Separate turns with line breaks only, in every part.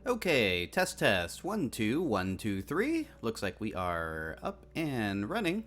Okay, test. 1, 2, 1, 2, 3. Looks like we are up and running.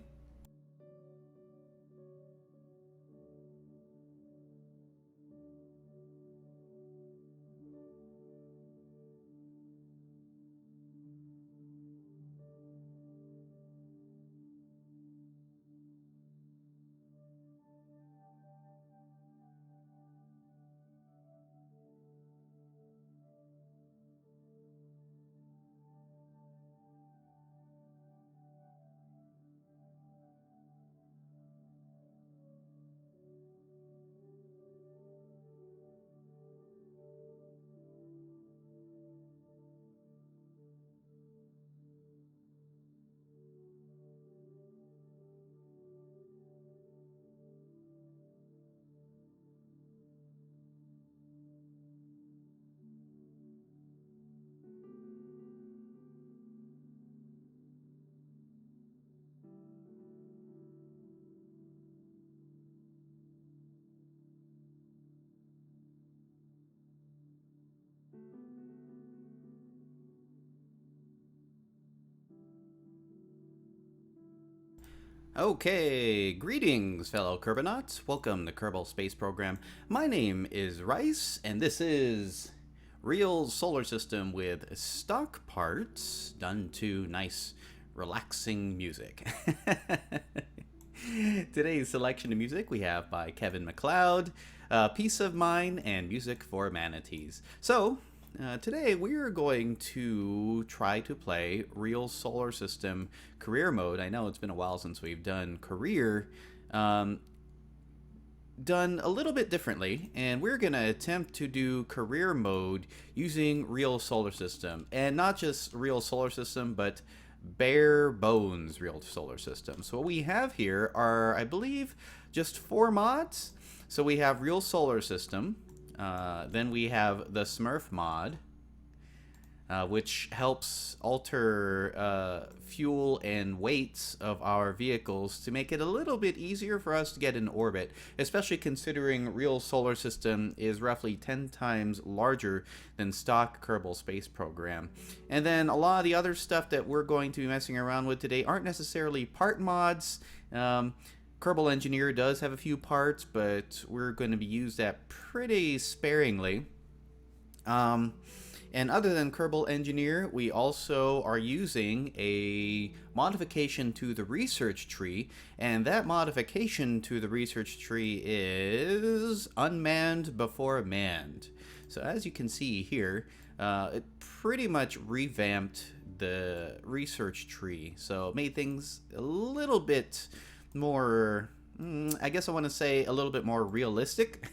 Okay, greetings, fellow Kerbonauts. Welcome to Kerbal Space Program. My name is Rice, and this is Real Solar System with stock parts done to nice, relaxing music. Today's selection of music we have by Kevin MacLeod, Peace of Mind, and Music for Manatees. So, today we are going to try to play Real Solar System Career Mode. I know it's been a while since we've done Career, done a little bit differently, and we're going to attempt to do Career Mode using Real Solar System. And not just Real Solar System, but bare bones Real Solar System. So what we have here are, I believe, just 4 mods. So we have Real Solar System, then we have the Smurf mod, which helps alter fuel and weights of our vehicles to make it a little bit easier for us to get in orbit, especially considering Real Solar System is roughly 10 times larger than stock Kerbal Space Program. And then a lot of the other stuff that we're going to be messing around with today aren't necessarily part mods. Kerbal Engineer does have a few parts, but we're going to be used that pretty sparingly. And other than Kerbal Engineer, we also are using a modification to the research tree, and that modification to the research tree is Unmanned before Manned. So as you can see here, it pretty much revamped the research tree, so it made things a little bit more, I guess I want to say a little bit more realistic,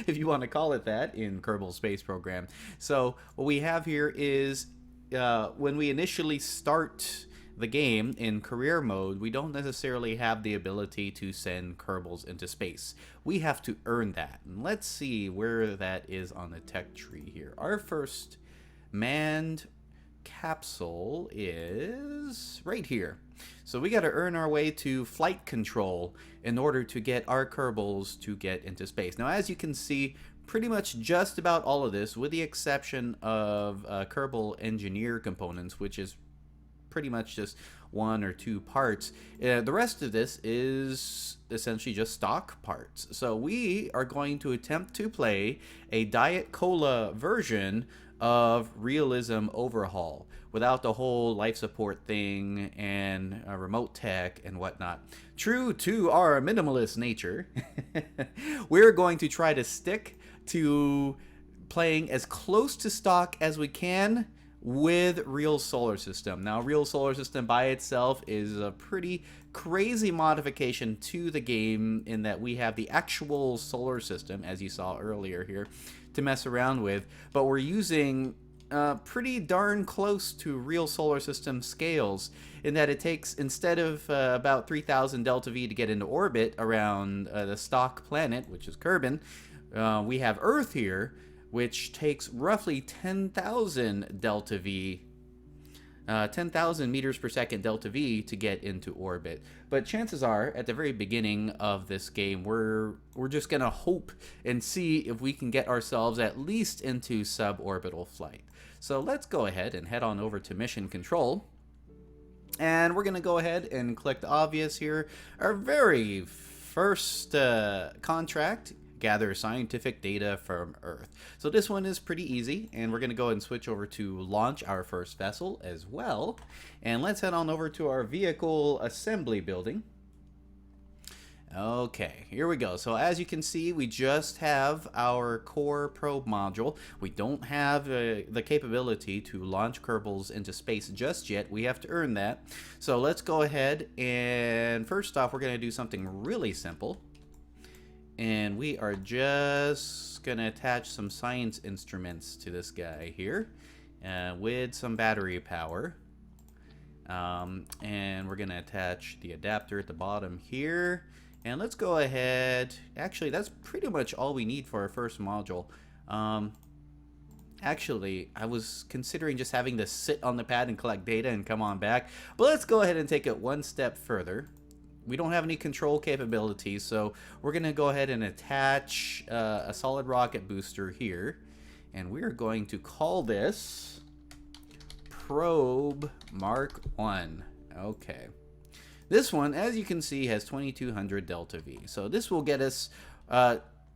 if you want to call it that, in Kerbal Space Program. So what we have here is when we initially start the game in career mode, we don't necessarily have the ability to send Kerbals into space. We have to earn that. And let's see where that is on the tech tree here. Our first manned capsule is right here. So we got to earn our way to flight control in order to get our Kerbals to get into space. Now, as you can see, pretty much just about all of this, with the exception of Kerbal Engineer components, which is pretty much just 1 or 2 parts. The rest of this is essentially just stock parts. So we are going to attempt to play a Diet Cola version of Realism Overhaul without the whole life support thing and remote tech and whatnot. True to our minimalist nature, we're going to try to stick to playing as close to stock as we can with Real Solar System. Now, Real Solar System by itself is a pretty crazy modification to the game in that we have the actual solar system, as you saw earlier here, to mess around with, but we're using pretty darn close to Real Solar System scales in that it takes, instead of about 3,000 delta V to get into orbit around the stock planet, which is Kerbin, we have Earth here, which takes roughly 10,000 delta V 10,000 meters per second delta V to get into orbit. But chances are, at the very beginning of this game, we're just gonna hope and see if we can get ourselves at least into suborbital flight. So let's go ahead and head on over to mission control. And we're gonna go ahead and click the obvious here. Our very first contract, gather scientific data from Earth. So this one is pretty easy, and we're going to go ahead and switch over to launch our first vessel as well. And let's head on over to our vehicle assembly building. Okay, here we go. So as you can see, we just have our core probe module. We don't have the capability to launch Kerbals into space just yet. We have to earn that. So let's go ahead and first off, we're going to do something really simple. And we are just going to attach some science instruments to this guy here with some battery power. And we're going to attach the adapter at the bottom here. And let's go ahead. Actually, that's pretty much all we need for our first module. Actually, I was considering just having this sit on the pad and collect data and come on back. But let's go ahead and take it one step further. We don't have any control capabilities, so we're going to go ahead and attach a solid rocket booster here. And we're going to call this Probe Mark 1. Okay. This one, as you can see, has 2200 delta V. So this will get us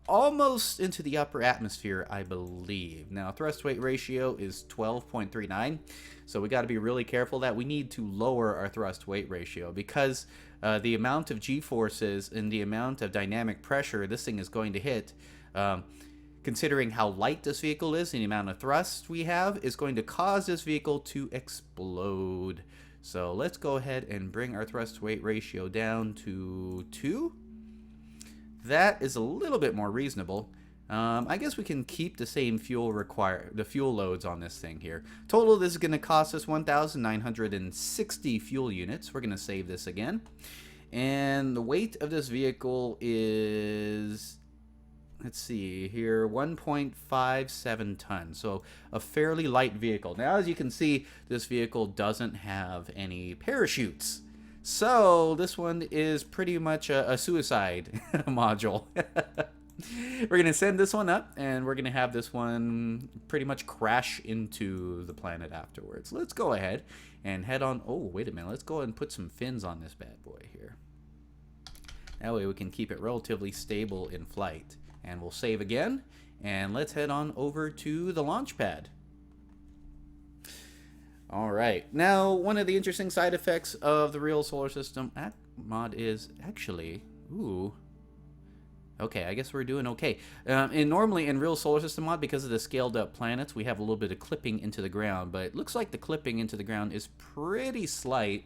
almost into the upper atmosphere, I believe. Now, thrust weight ratio is 12.39. So we got to be really careful that we need to lower our thrust weight ratio because the amount of G-forces and the amount of dynamic pressure this thing is going to hit, considering how light this vehicle is and the amount of thrust we have, is going to cause this vehicle to explode. So let's go ahead and bring our thrust weight ratio down to 2. That is a little bit more reasonable. I guess we can keep the same fuel loads on this thing here. Total, this is going to cost us 1,960 fuel units. We're going to save this again. And the weight of this vehicle is, let's see here, 1.57 tons. So a fairly light vehicle. Now, as you can see, this vehicle doesn't have any parachutes. So this one is pretty much a suicide module. We're going to send this one up, and we're going to have this one pretty much crash into the planet afterwards. Let's go ahead and head on. Oh, wait a minute. Let's go ahead and put some fins on this bad boy here. That way we can keep it relatively stable in flight. And we'll save again, and let's head on over to the launch pad. All right. Now, one of the interesting side effects of the real solar system mod is actually, ooh. Okay, I guess we're doing okay. And normally in real solar system mod, because of the scaled up planets, we have a little bit of clipping into the ground, but it looks like the clipping into the ground is pretty slight.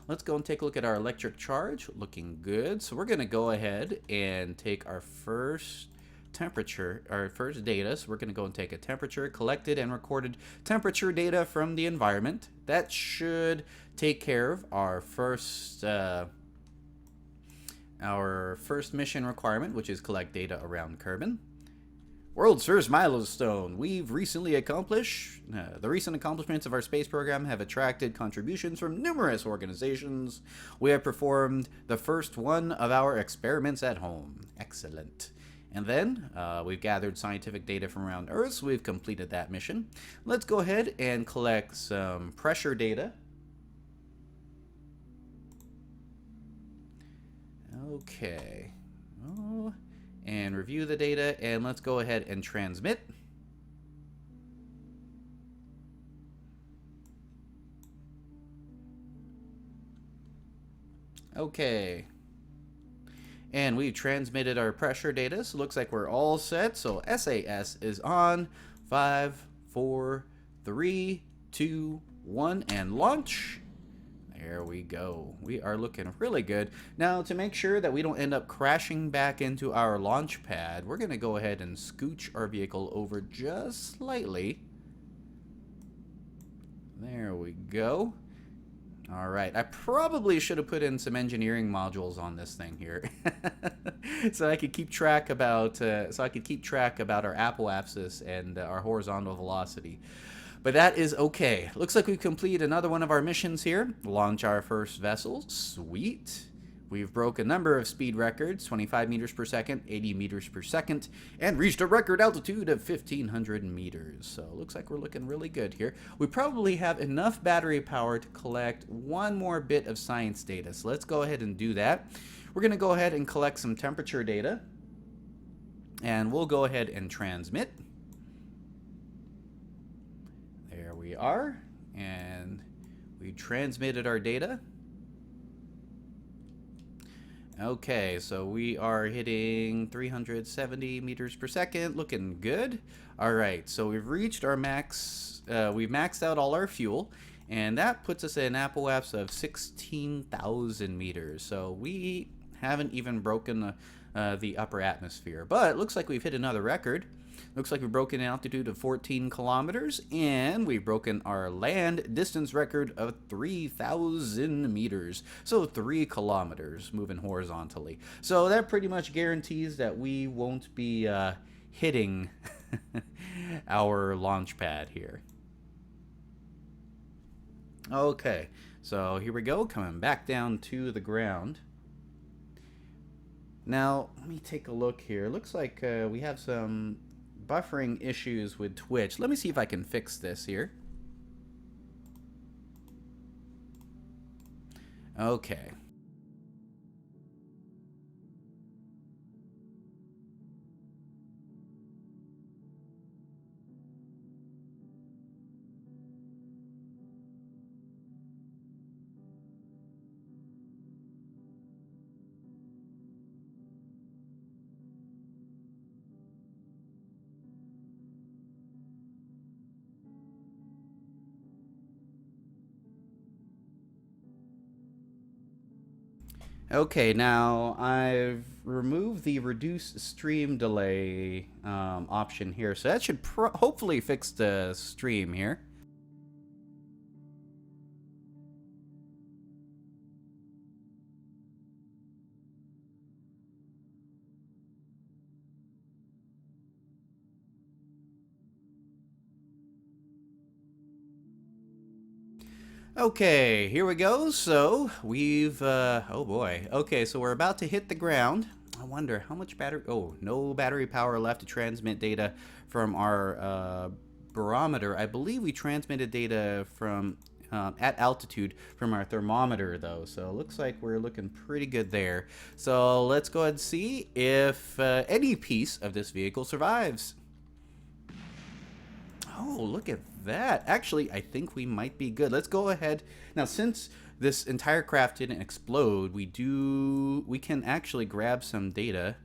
Let's go and take a look at our electric charge. Looking good. So we're going to go ahead and take our first temperature, our first data. So we're going to go and take a temperature, collected and recorded temperature data from the environment. That should take care of our first mission requirement, which is collect data around Kerbin. World's first milestone. We've recently accomplished. The recent accomplishments of our space program have attracted contributions from numerous organizations. We have performed the first one of our experiments at home. Excellent. And then we've gathered scientific data from around Earth, so we've completed that mission. Let's go ahead and collect some pressure data. Okay. Oh, and review the data, and let's go ahead and transmit. Okay. And we transmitted our pressure data, so it looks like we're all set. So SAS is on. 5, 4, 3, 2, 1, and launch. There we go. We are looking really good. Now, to make sure that we don't end up crashing back into our launch pad, we're going to go ahead and scooch our vehicle over just slightly. There we go. All right. I probably should have put in some engineering modules on this thing here, so I could keep track about our apoapsis and our horizontal velocity. But that is okay. Looks like we've completed another one of our missions here. Launch our first vessel. Sweet. We've broke a number of speed records, 25 meters per second, 80 meters per second, and reached a record altitude of 1,500 meters. So it looks like we're looking really good here. We probably have enough battery power to collect one more bit of science data. So let's go ahead and do that. We're going to go ahead and collect some temperature data. And we'll go ahead and transmit. There we are. And we transmitted our data. Okay, so we are hitting 370 meters per second, looking good. All right, so we've reached our max, we've maxed out all our fuel, and that puts us at an apoapse of 16,000 meters. So we haven't even broken the upper atmosphere, but it looks like we've hit another record. Looks like we've broken an altitude of 14 kilometers, and we've broken our land distance record of 3,000 meters. So 3 kilometers moving horizontally. So that pretty much guarantees that we won't be hitting our launch pad here. Okay, so here we go, coming back down to the ground. Now, let me take a look here. Looks like we have some buffering issues with Twitch. Let me see if I can fix this here. Okay. Okay, now I've removed the reduce stream delay option here, so that should hopefully fix the stream here. Okay, here we go. So we've, oh boy. Okay, so we're about to hit the ground. I wonder how much battery, oh, no battery power left to transmit data from our barometer. I believe we transmitted data from, at altitude from our thermometer though. So it looks like we're looking pretty good there. So let's go ahead and see if any piece of this vehicle survives. Oh, look at that. Actually, I think we might be good. Let's go ahead. Now, since this entire craft didn't explode, we can actually grab some data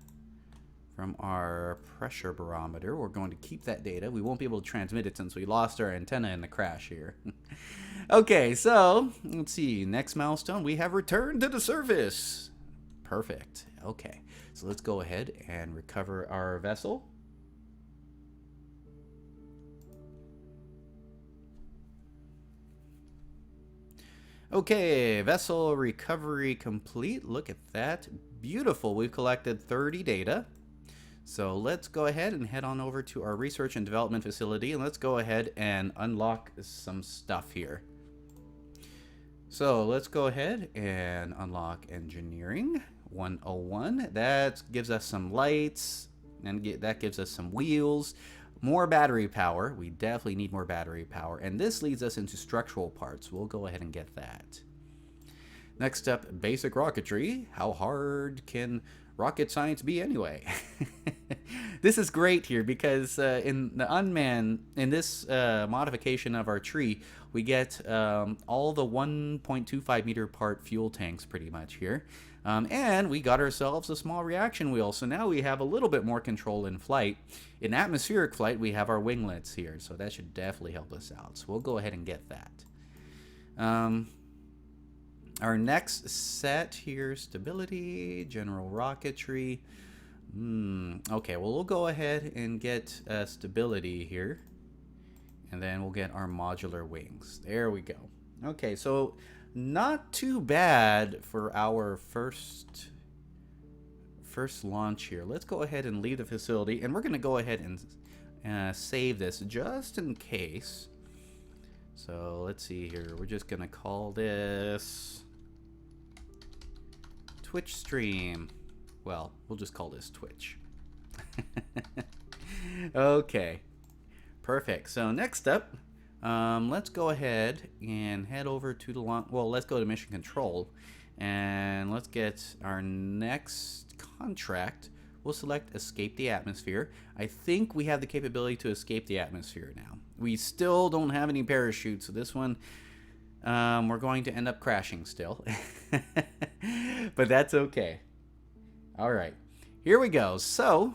from our pressure barometer. We're going to keep that data. We won't be able to transmit it since we lost our antenna in the crash here. Okay, so let's see. Next milestone, we have returned to the surface. Perfect. Okay, so let's go ahead and recover our vessel. Okay, vessel recovery complete. Look at that. Beautiful. We've collected 30 data. So let's go ahead and head on over to our research and development facility, and let's go ahead and unlock some stuff here. So let's go ahead and unlock engineering 101. That gives us some lights, and that gives us some wheels. More battery power. We definitely need more battery power. And this leads us into structural parts. We'll go ahead and get that. Next up, basic rocketry. How hard can rocket science be anyway? This is great here because in the Unmanned, in this modification of our tree, we get all the 1.25 meter part fuel tanks pretty much here. And we got ourselves a small reaction wheel, so now we have a little bit more control in flight. In atmospheric flight, we have our winglets here, so that should definitely help us out. So we'll go ahead and get that. Our next set here, stability, general rocketry. Okay, well, we'll go ahead and get stability here, and then we'll get our modular wings. There we go. Okay, so not too bad for our first launch here. Let's go ahead and leave the facility, and we're going to go ahead and save this just in case. So let's see here. We're just gonna call this Twitch stream. Well, we'll just call this Twitch. Okay, perfect. So next up, let's go ahead and head over to the let's go to mission control, and let's get our next contract. We'll select escape the atmosphere. I think we have the capability to escape the atmosphere now. We still don't have any parachutes, so this one we're going to end up crashing still. But that's okay. All right, here we go. So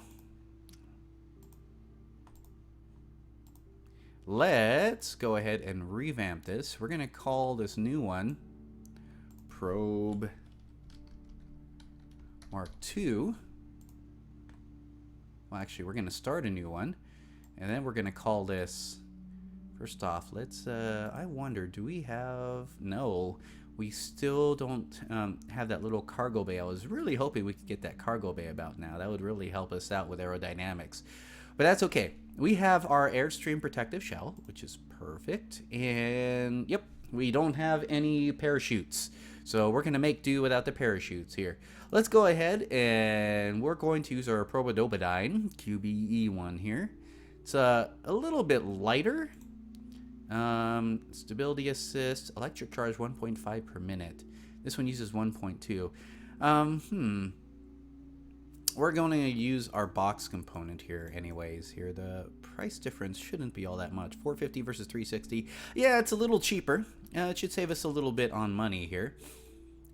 let's go ahead and revamp this. We're going to call this new one Probe Mark II. Well, actually, we're going to start a new one, and then we're going to call this, first off, let's, I wonder, do we have, no, we still don't have that little cargo bay. I was really hoping we could get that cargo bay about now. That would really help us out with aerodynamics, but that's okay. We have our Airstream protective shell, which is perfect, and yep, we don't have any parachutes. So we're going to make do without the parachutes here. Let's go ahead and we're going to use our Probodobadine QBE1 here. It's a little bit lighter. Stability assist, electric charge 1.5 per minute. This one uses 1.2. We're going to use our box component here anyways. Here, the price difference shouldn't be all that much. 450 versus 360. Yeah, it's a little cheaper. It should save us a little bit on money here.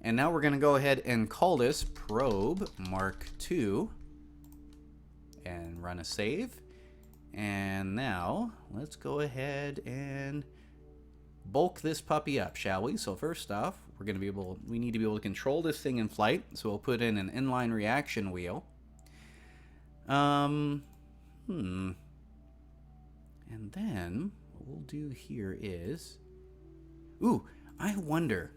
And now we're going to go ahead and call this Probe Mark II and run a save. And now let's go ahead and bulk this puppy up, shall we? So first off, we need to be able to control this thing in flight. So we'll put in an inline reaction wheel. And then what we'll do here is, I wonder,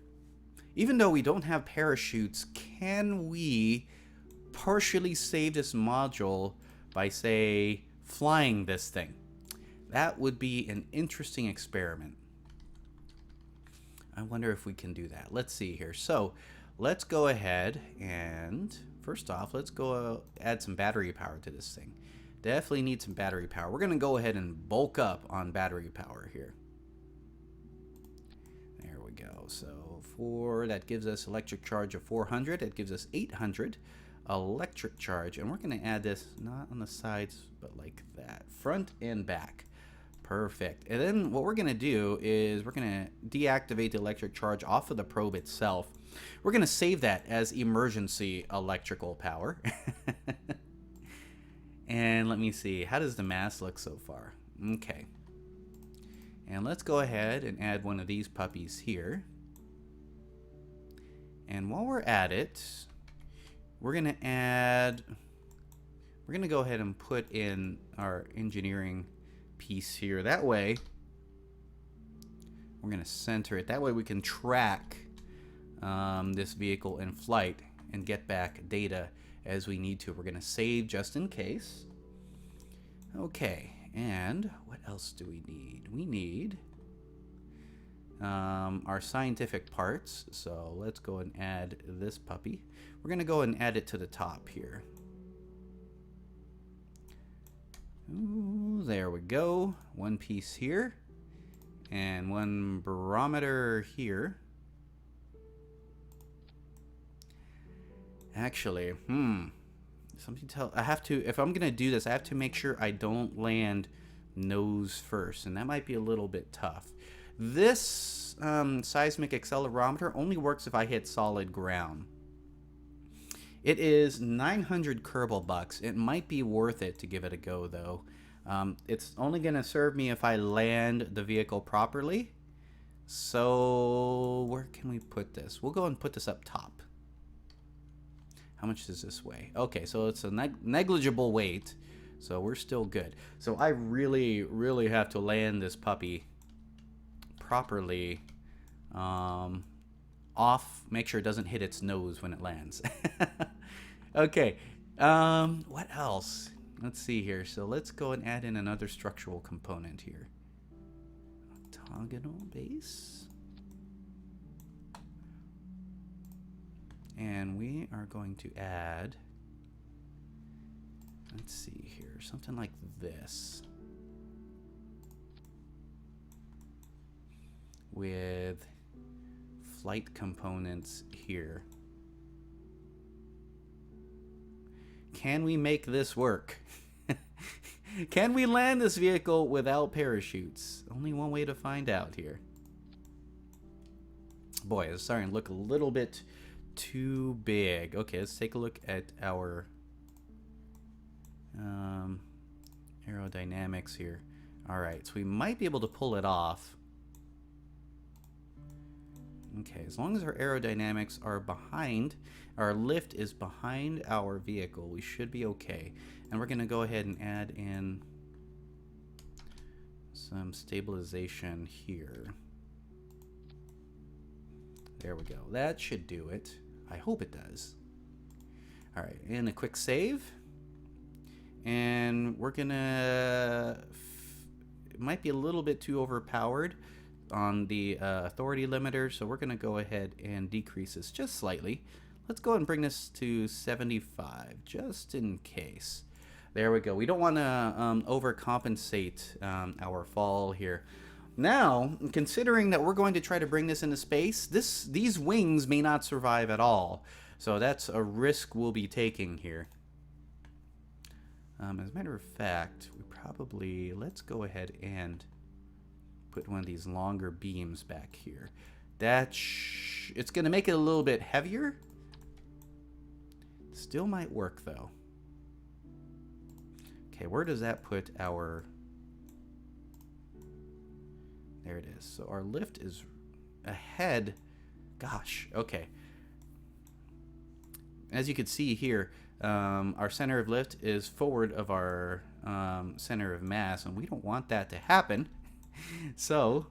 even though we don't have parachutes, can we partially save this module by, say, flying this thing? That would be an interesting experiment. I wonder if we can do that. Let's see here. So let's go ahead and first off, let's go add some battery power to this thing. Definitely need some battery power. We're going to go ahead and bulk up on battery power here. There we go. So that gives us electric charge of 400. It gives us 800 electric charge, and we're going to add this not on the sides but like that, front and back. Perfect. And then what we're going to do is we're going to deactivate the electric charge off of the probe itself. We're going to save that as emergency electrical power. And let me see, how does the mass look so far? Okay, and let's go ahead and add one of these puppies here. And while we're at it, we're gonna go ahead and put in our engineering piece here. That way we're gonna center it. That way we can track this vehicle in flight and get back data as we need to. We're gonna save just in case. Okay, and what else do we need? We need our scientific parts. So let's go and add this puppy. We're gonna go and add it to the top here. Ooh, there we go. One piece here and one barometer here. Actually, I have to, if I'm gonna do this, I have to make sure I don't land nose first, and that might be a little bit tough. This seismic accelerometer only works if I hit solid ground. It is 900 Kerbal bucks. It might be worth it to give it a go, though. It's only gonna serve me if I land the vehicle properly. So where can we put this? We'll go and put this up top. How much does this weigh? Okay, so it's a negligible weight, so we're still good. So I really, really have to land this puppy properly off, make sure it doesn't hit its nose when it lands. Okay, what else? Let's see here. So let's go and add in another structural component here. orthogonal base. And we are going to add, let's see here, something like this. With flight components here. Can we make this work? Can we land this vehicle without parachutes? Only one way to find out here. Boy, it's starting to look a little bit too big. Okay, let's take a look at our aerodynamics here. Alright, so we might be able to pull it off. Okay, as long as our aerodynamics are behind, our lift is behind our vehicle, we should be okay. And we're going to go ahead and add in some stabilization here. There we go. That should do it. I hope it does. Alright, and a quick save. And we're going to... It might be a little bit too overpowered on the authority limiter, so we're going to go ahead and decrease this just slightly. Let's go ahead and bring this to 75, just in case. There we go. We don't want to overcompensate our fall here. Now, considering that we're going to try to bring this into space, these wings may not survive at all. So that's a risk we'll be taking here. As a matter of fact, we probably, let's go ahead and put one of these longer beams back here. It's going to make it a little bit heavier. Still might work though. Okay, where does that put our... There it is. So our lift is ahead. Gosh, okay. As you can see here, our center of lift is forward of our center of mass, and we don't want that to happen. So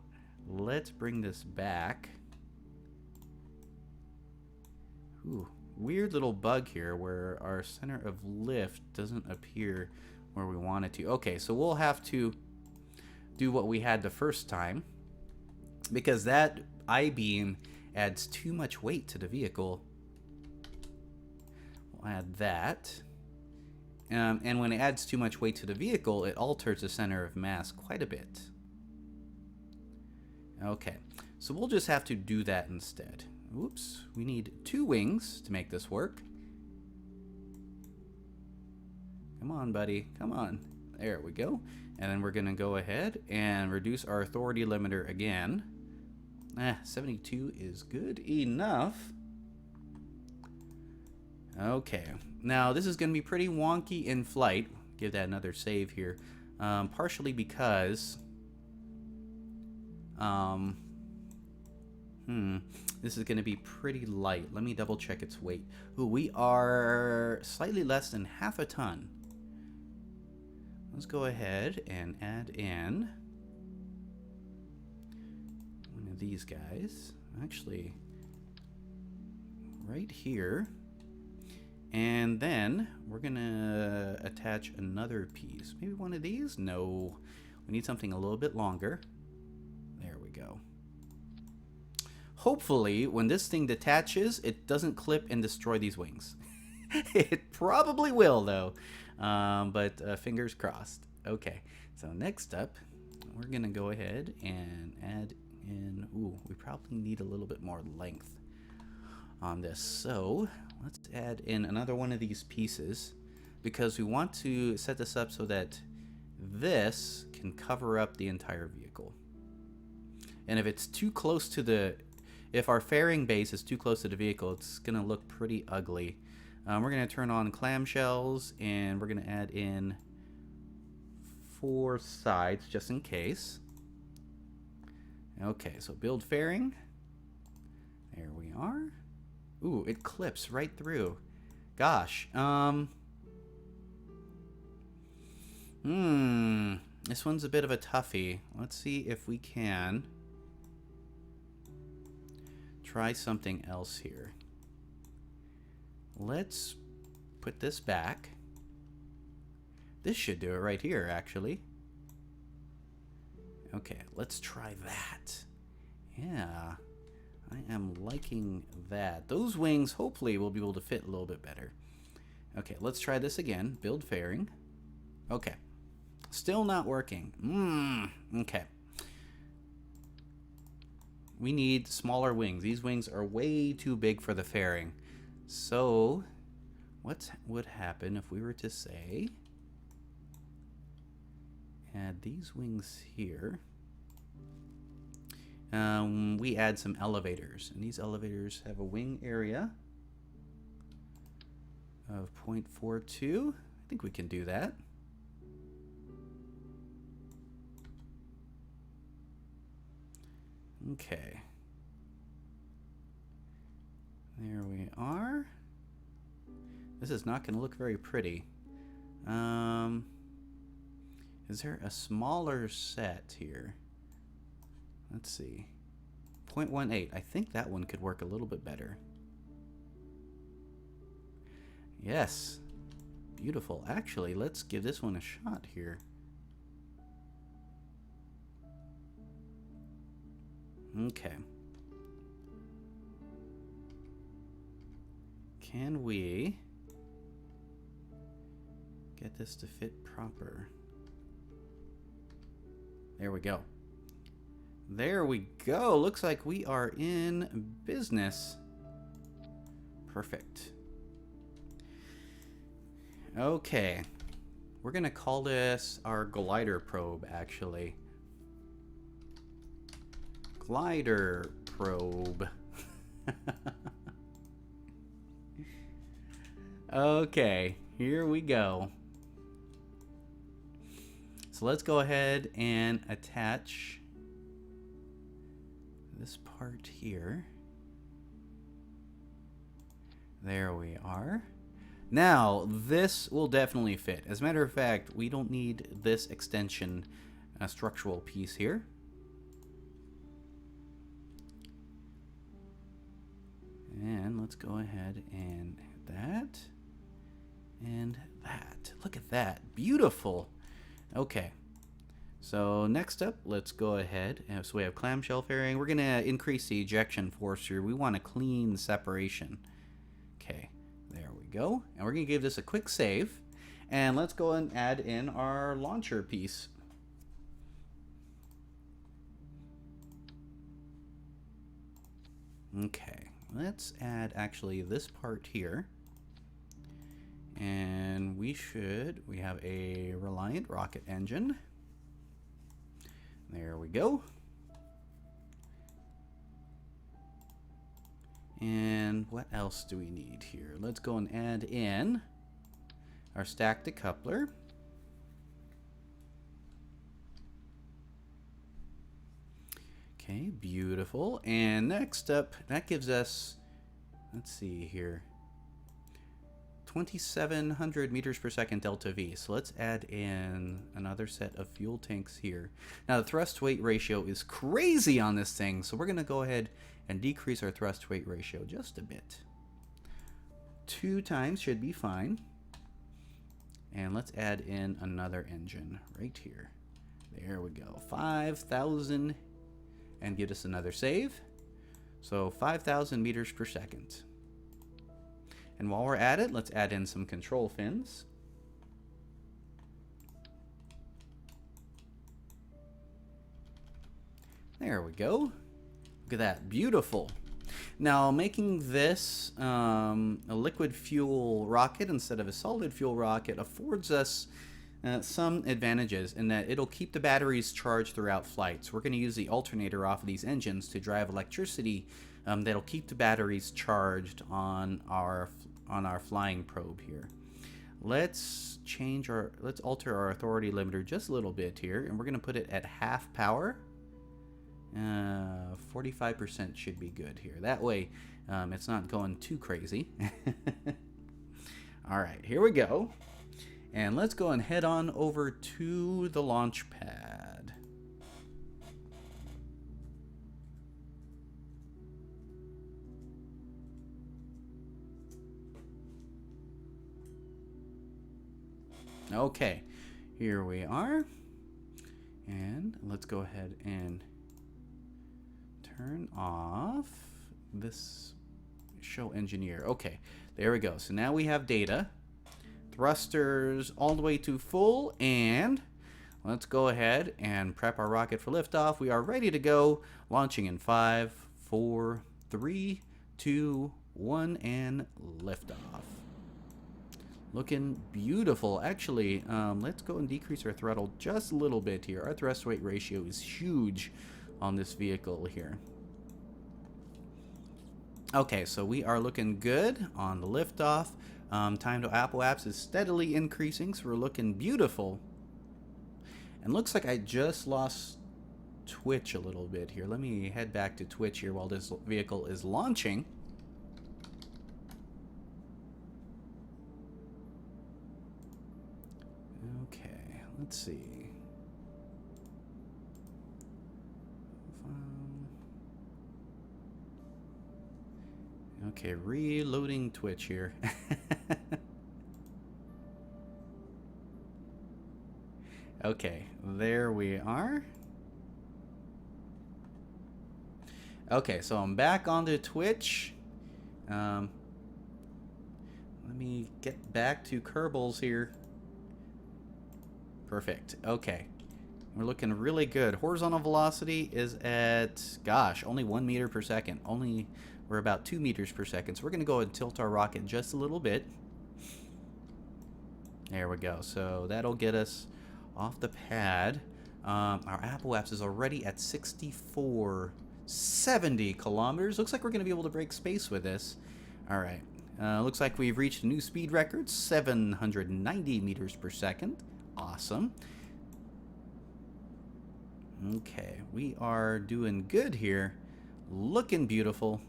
let's bring this back. Ooh, weird little bug here where our center of lift doesn't appear where we want it to. Okay, so we'll have to do what we had the first time, because that I-beam adds too much weight to the vehicle. We'll add that. And when it adds too much weight to the vehicle, it alters the center of mass quite a bit. Okay, so we'll just have to do that instead. Oops, we need 2 wings to make this work. Come on, buddy, come on. There we go. And then we're going to go ahead and reduce our authority limiter again. 72 is good enough. Okay, now this is going to be pretty wonky in flight. Give that another save here. Partially because... this is going to be pretty light. Let me double check its weight. Ooh, we are slightly less than half a ton. Let's go ahead and add in one of these guys. Actually, right here. And then we're going to attach another piece. Maybe one of these? No. We need something a little bit longer. There we go. Hopefully, when this thing detaches, it doesn't clip and destroy these wings. It probably will, though. But fingers crossed. Okay, so next up, we're going to go ahead and add in... Ooh, we probably need a little bit more length on this. So let's add in another one of these pieces, because we want to set this up so that this can cover up the entire vehicle. And if it's too close to the... If our fairing base is too close to the vehicle, it's going to look pretty ugly. We're going to turn on clamshells, and we're going to add in 4 sides just in case. Okay, so build fairing. There we are. Ooh, it clips right through. Gosh. This one's a bit of a toughie. Let's see if we can try something else here. Let's put this back. This should do it right here, actually. Okay, let's try that. Yeah, I am liking that. Those wings, hopefully, will be able to fit a little bit better. Okay, let's try this again. Build fairing. Okay. Still not working. Okay. We need smaller wings. These wings are way too big for the fairing. So, what would happen if we were to say, add these wings here. We add some elevators, and these elevators have a wing area of 0.42. I think we can do that. Okay. There we are. This is not going to look very pretty. Is there a smaller set here? Let's see. 0.18. I think that one could work a little bit better. Yes. Beautiful. Actually, let's give this one a shot here. Okay. Can we get this to fit proper? There we go. There we go. Looks like we are in business. Perfect. Okay. We're going to call this our glider probe, actually. Glider probe. Okay, here we go. So let's go ahead and attach this part here. There we are. Now, this will definitely fit. As a matter of fact, we don't need this extension structural piece here. And let's go ahead and hit that. And that. Look at that. Beautiful. Okay. So next up, let's go ahead. So we have clamshell fairing. We're going to increase the ejection force here. We want a clean separation. Okay. There we go. And we're going to give this a quick save. And let's go and add in our launcher piece. Okay. Let's add actually this part here. And we have a Reliant rocket engine. There we go. And what else do we need here? Let's go and add in our stack decoupler. Okay, beautiful. And next up, that gives us, let's see here, 2,700 meters per second delta V. So let's add in another set of fuel tanks here. Now the thrust weight ratio is crazy on this thing, so we're going to go ahead and decrease our thrust weight ratio just a bit. 2 times should be fine. And let's add in another engine right here. There we go. 5,000, and give us another save. So 5,000 meters per second. And while we're at it, let's add in some control fins. There we go. Look at that. Beautiful. Now, making this a liquid fuel rocket instead of a solid fuel rocket affords us some advantages in that it'll keep the batteries charged throughout flight. So we're going to use the alternator off of these engines to drive electricity that'll keep the batteries charged on our flying probe here. Let's alter our authority limiter just a little bit here, and we're going to put it at half power. 45% should be good here. That way it's not going too crazy. All right, here we go. And let's go and head on over to the launch pad. Okay, here we are. And let's go ahead and turn off this show engineer. Okay, there we go. So now we have data. Thrusters all the way to full, and let's go ahead and prep our rocket for liftoff. We are ready to go. Launching in 5, 4, 3, 2, 1, and liftoff. Looking beautiful. Actually, let's go and decrease our throttle just a little bit here. Our thrust weight ratio is huge on this vehicle here. Okay, so we are looking good on the liftoff. Time to apoapse is steadily increasing, so we're looking beautiful. And looks like I just lost Twitch a little bit here. Let me head back to Twitch here while this vehicle is launching. Okay, let's see. Okay, reloading Twitch here. Okay, there we are. Okay, so I'm back onto Twitch. Let me get back to Kerbals here. Perfect. Okay. We're looking really good. Horizontal velocity is at, gosh, only 1 meter per second. We're about 2 meters per second. So we're going to go and tilt our rocket just a little bit. There we go. So that'll get us off the pad. Our apoapse is already at 6470 kilometers. Looks like we're going to be able to break space with this. All right. Looks like we've reached a new speed record, 790 meters per second. Awesome. Okay, we are doing good here. Looking beautiful.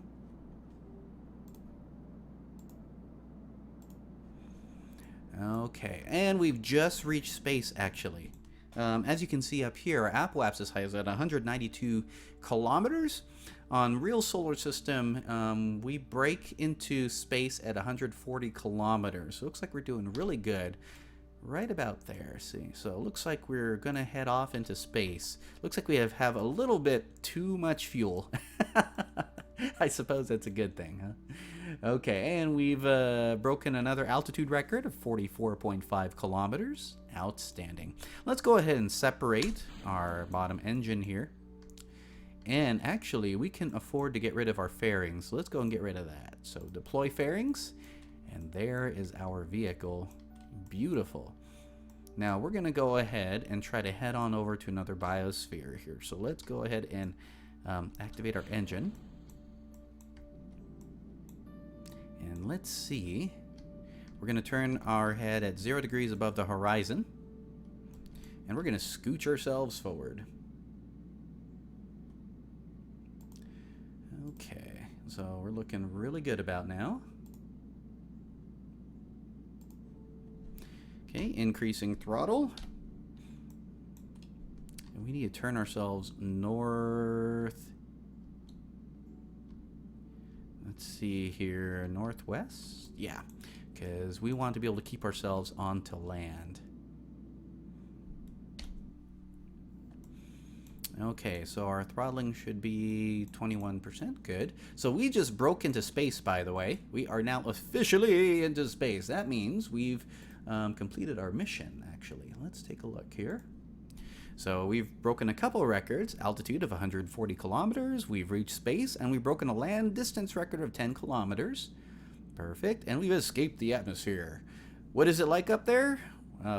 Okay, and we've just reached space, actually. As you can see up here, our apoapse is at 192 kilometers. On real solar system, we break into space at 140 kilometers. So it looks like we're doing really good. Right about there, see. So it looks like we're going to head off into space. Looks like we have a little bit too much fuel. I suppose that's a good thing, huh? Okay, and we've broken another altitude record of 44.5 kilometers. Outstanding. Let's go ahead and separate our bottom engine here. And actually, we can afford to get rid of our fairings. So let's go and get rid of that. So deploy fairings, and there is our vehicle. Beautiful. Now we're going to go ahead and try to head on over to another biosphere here. So let's go ahead and activate our engine. And let's see. We're going to turn our head at 0 degrees above the horizon. And we're going to scooch ourselves forward. Okay, so we're looking really good about now. Okay, increasing throttle. And we need to turn ourselves north. Let's see here, northwest? Yeah, because we want to be able to keep ourselves onto land. Okay, so our throttling should be 21%. Good. So we just broke into space, by the way. We are now officially into space. That means we've completed our mission, actually. Let's take a look here. So we've broken a couple of records. Altitude of 140 kilometers. We've reached space, and we've broken a land distance record of 10 kilometers. Perfect. And we've escaped the atmosphere. What is it like up there?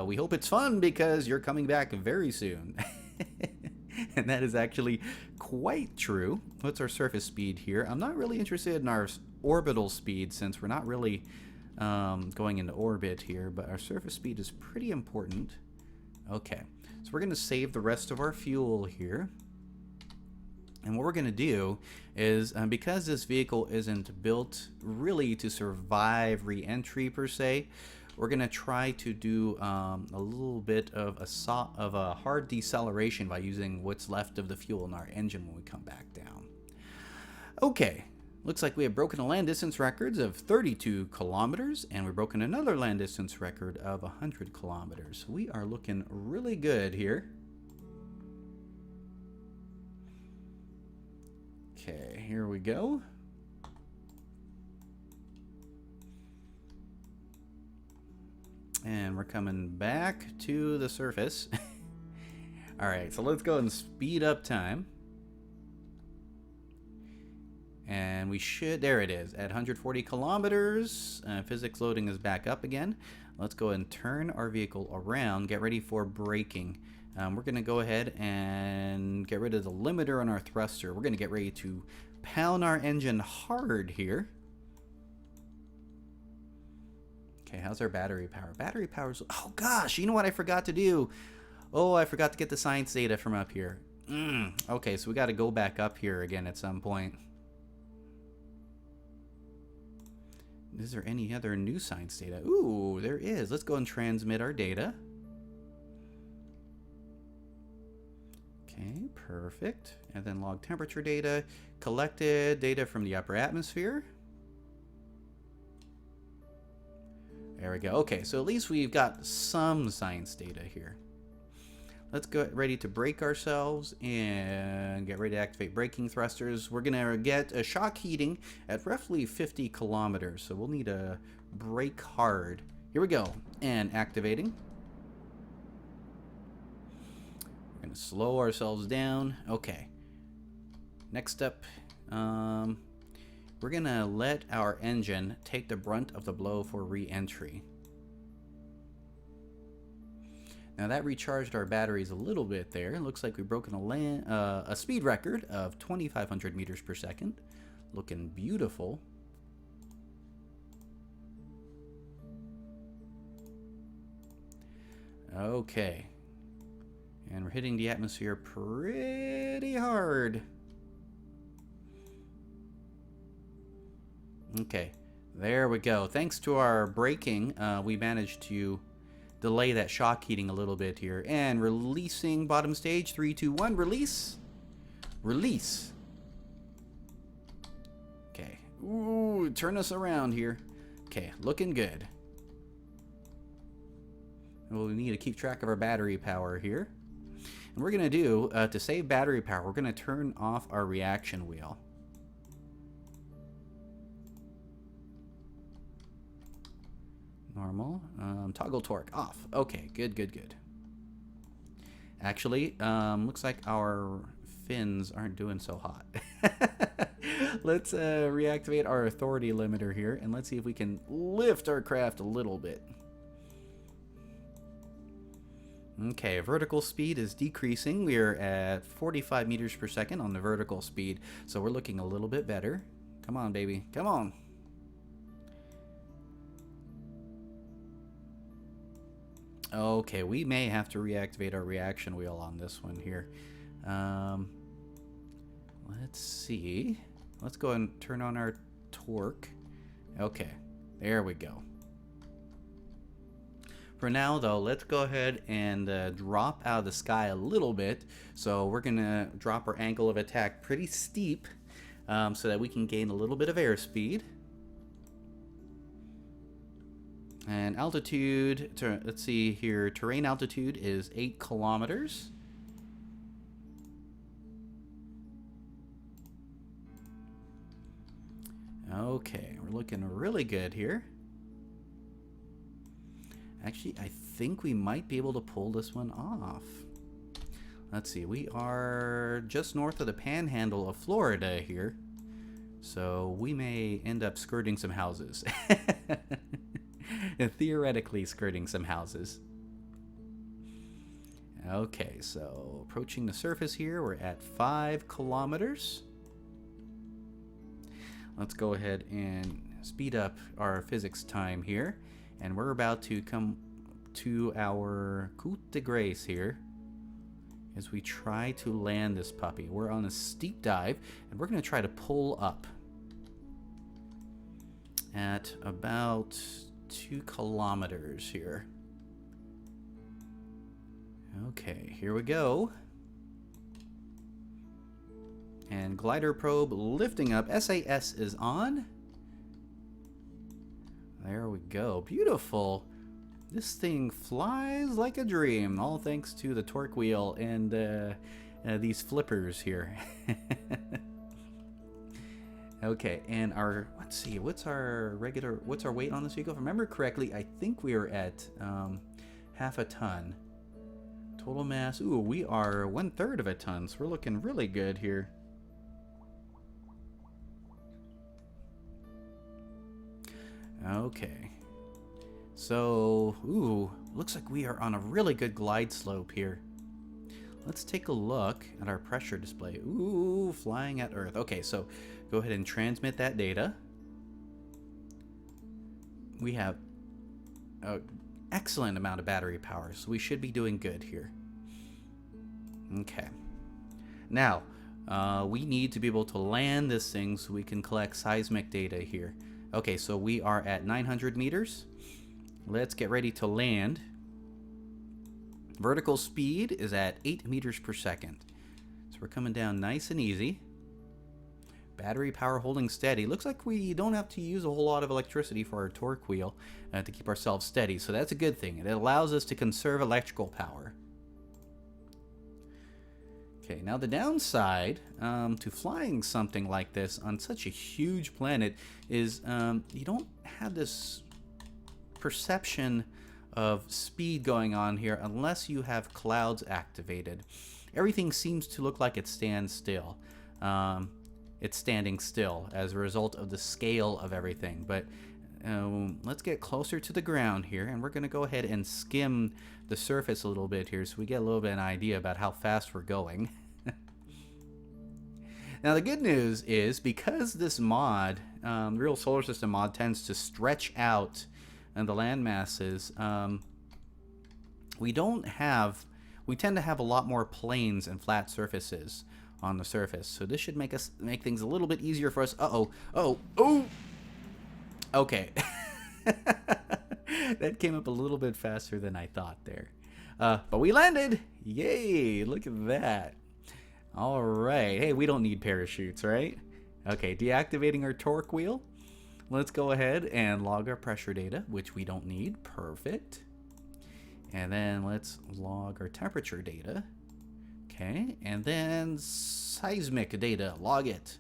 We hope it's fun, because you're coming back very soon. And that is actually quite true. What's our surface speed here? I'm not really interested in our orbital speed, since we're not really going into orbit here, but our surface speed is pretty important. Okay, so we're going to save the rest of our fuel here. And what we're going to do is, because this vehicle isn't built really to survive re-entry per se, we're going to try to do a little bit of a hard deceleration by using what's left of the fuel in our engine when we come back down. Okay, looks like we have broken a land distance records of 32 kilometers, and we've broken another land distance record of 100 kilometers. We are looking really good here. Okay, here we go. And we're coming back to the surface. Alright, so let's go and speed up time. And we should, there it is, at 140 kilometers. Physics loading is back up again. Let's go and turn our vehicle around, get ready for braking. We're going to go ahead and get rid of the limiter on our thruster. We're going to get ready to pound our engine hard here. Okay, how's our battery power? Battery power's... Oh gosh, you know what I forgot to do? Oh, I forgot to get the science data from up here. Okay, so we got to go back up here again at some point. Is there any other new science data? Ooh, there is. Let's go and transmit our data. Okay, perfect. And then log temperature data. Collected data from the upper atmosphere. There we go. Okay, so at least we've got some science data here. Let's get ready to brake ourselves and get ready to activate braking thrusters. We're going to get a shock heating at roughly 50 kilometers, so we'll need to brake hard. Here we go. And activating. We're going to slow ourselves down. Okay. Next up, we're going to let our engine take the brunt of the blow for re-entry. Now that recharged our batteries a little bit there. It looks like we've broken a speed record of 2,500 meters per second. Looking beautiful. Okay. And we're hitting the atmosphere pretty hard. Okay, there we go. Thanks to our braking, we managed to delay that shock heating a little bit here. And releasing bottom stage. 3, 2, 1. Release. Release. Okay. Ooh, turn us around here. Okay, looking good. Well, we need to keep track of our battery power here. And we're going to do, to save battery power, we're going to turn off our reaction wheel. Normal. Toggle torque off. Okay, good, good, good. Actually, looks like our fins aren't doing so hot. Let's reactivate our authority limiter here, and let's see if we can lift our craft a little bit. Okay, vertical speed is decreasing. We are at 45 meters per second on the vertical speed, so we're looking a little bit better. Come on, baby. Come on. Okay, we may have to reactivate our reaction wheel on this one here. Let's see. Let's go and turn on our torque. Okay, there we go. For now, though, let's go ahead and drop out of the sky a little bit. So we're going to drop our angle of attack pretty steep so that we can gain a little bit of airspeed. And altitude, let's see here, terrain altitude is 8 kilometers. Okay, we're looking really good here. Actually, I think we might be able to pull this one off. Let's see, we are just north of the panhandle of Florida here. So we may end up skirting some houses. Theoretically skirting some houses. Okay, so approaching the surface here, we're at 5 kilometers. Let's go ahead and speed up our physics time here. And we're about to come to our coup de grace here as we try to land this puppy. We're on a steep dive, and we're going to try to pull up at about 2 kilometers here. Okay, here we go. And glider probe lifting up. SAS is on. There we go. Beautiful. This thing flies like a dream, all thanks to the torque wheel and these flippers here. Okay, and let's see, what's our weight on this vehicle? If I remember correctly, I think we are at half a ton. Total mass, ooh, we are 1/3 of a ton, so we're looking really good here. Okay. So, ooh, looks like we are on a really good glide slope here. Let's take a look at our pressure display. Ooh, flying at Earth. Okay, so go ahead and transmit that data. We have an excellent amount of battery power, so we should be doing good here. Okay. Now, we need to be able to land this thing so we can collect seismic data here. Okay, so we are at 900 meters. Let's get ready to land. Vertical speed is at 8 meters per second. So we're coming down nice and easy. Battery power holding steady. Looks like we don't have to use a whole lot of electricity for our torque wheel to keep ourselves steady. So that's a good thing. It allows us to conserve electrical power. Okay, now the downside to flying something like this on such a huge planet is you don't have this perception of speed going on here unless you have clouds activated. Everything seems to look like it stands still. It's standing still as a result of the scale of everything. But let's get closer to the ground here, and we're going to go ahead and skim the surface a little bit here so we get a little bit of an idea about how fast we're going. Now the good news is, because this mod, the Real Solar System mod, tends to stretch out the land masses, we tend to have a lot more planes and flat surfaces on the surface. So this should make things a little bit easier for us. Oh. Okay. That came up a little bit faster than I thought there. But we landed. Yay, look at that. All right. Hey, we don't need parachutes, right? Okay, deactivating our torque wheel. Let's go ahead and log our pressure data, which we don't need. Perfect. And then let's log our temperature data. Okay, and then seismic data, log it.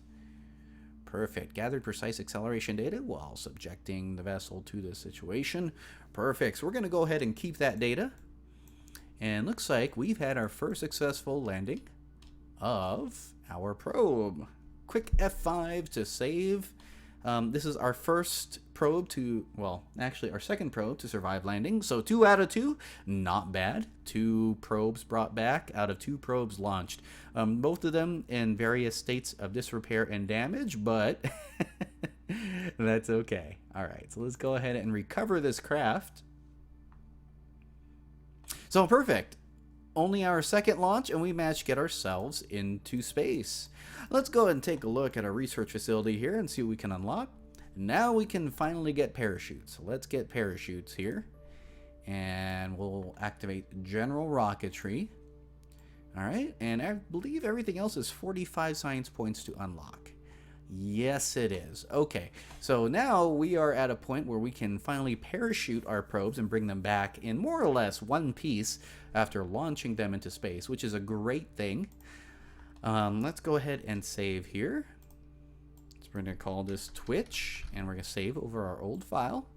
Perfect. Gathered precise acceleration data while subjecting the vessel to the situation. Perfect. So we're going to go ahead and keep that data. And looks like we've had our first successful landing of our probe. Quick F5 to save. This is our first probe to, well, actually our second probe to survive landing. So 2 out of 2, not bad. 2 probes brought back out of 2 probes launched. Both of them in various states of disrepair and damage, but that's okay. All right, so let's go ahead and recover this craft. So perfect. Only our second launch, and we managed to get ourselves into space. Let's go ahead and take a look at our research facility here and see what we can unlock. Now we can finally get parachutes. So let's get parachutes here. And we'll activate general rocketry. All right, and I believe everything else is 45 science points to unlock. Yes, it is. Okay, so now we are at a point where we can finally parachute our probes and bring them back in more or less one piece after launching them into space, which is a great thing. Let's go ahead and save here. So we're going to call this Twitch, and we're going to save over our old file.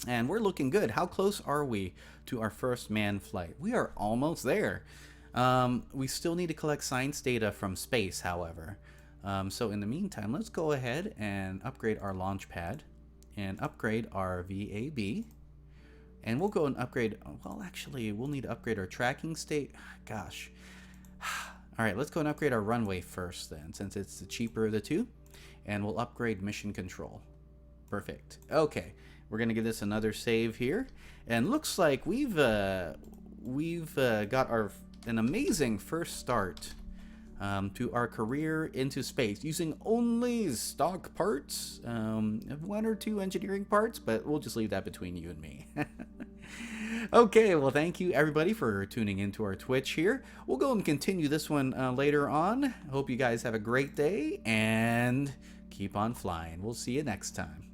And we're looking good. How close are we to our first manned flight? We are almost there. We still need to collect science data from space, however. So in the meantime, let's go ahead and upgrade our launch pad and upgrade our VAB. And we'll go and upgrade, well, actually, we'll need to upgrade our tracking state. Gosh. All right, let's go and upgrade our runway first then, since it's the cheaper of the two. And we'll upgrade mission control. Perfect. Okay, we're going to give this another save here. And looks like we've got an amazing first start to our career into space using only stock parts, 1 or 2 engineering parts, but we'll just leave that between you and me. Okay, well, thank you everybody for tuning into our Twitch here. We'll go and continue this one later on. Hope you guys have a great day and keep on flying. We'll see you next time.